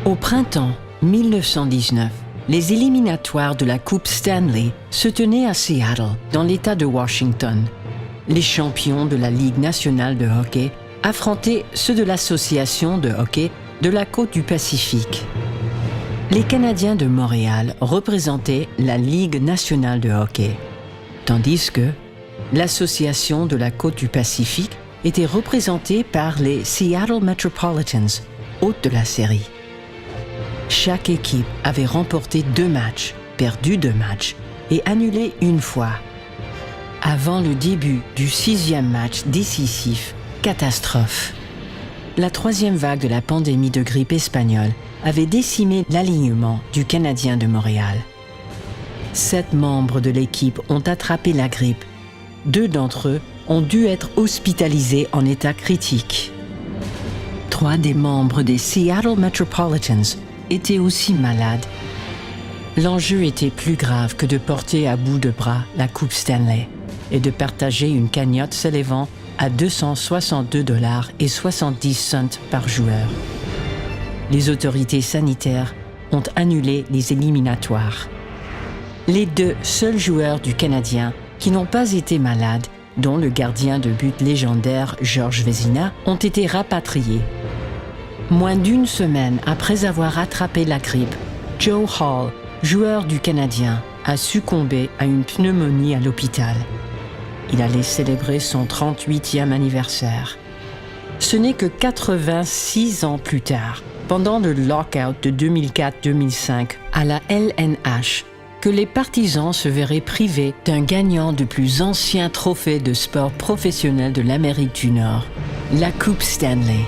Au printemps 1919, les éliminatoires de la Coupe Stanley se tenaient à Seattle, dans l'État de Washington. Les champions de la Ligue nationale de hockey affrontaient ceux de l'Association de hockey de la côte du Pacifique. Les Canadiens de Montréal représentaient la Ligue nationale de hockey, tandis que l'Association de la côte du Pacifique était représentée par les Seattle Metropolitans, hôtes de la série. Chaque équipe avait remporté 2 matchs, perdu 2 matchs et annulé 1 fois. Avant le début du 6e match décisif, catastrophe. La 3e vague de la pandémie de grippe espagnole avait décimé l'alignement du Canadien de Montréal. 7 membres de l'équipe ont attrapé la grippe. 2 d'entre eux ont dû être hospitalisés en état critique. 3 des membres des Seattle Metropolitans étaient aussi malades. L'enjeu était plus grave que de porter à bout de bras la Coupe Stanley et de partager une cagnotte s'élevant à 262,70 $ par joueur. Les autorités sanitaires ont annulé les éliminatoires. Les 2 seuls joueurs du Canadien qui n'ont pas été malades, dont le gardien de but légendaire Georges Vezina, ont été rapatriés. Moins d'1 semaine après avoir attrapé la grippe, Joe Hall, joueur du Canadien, a succombé à une pneumonie à l'hôpital. Il allait célébrer son 38e anniversaire. Ce n'est que 86 ans plus tard, pendant le lockout de 2004-2005 à la LNH, que les partisans se verraient privés d'un gagnant du plus ancien trophée de sport professionnel de l'Amérique du Nord, la Coupe Stanley.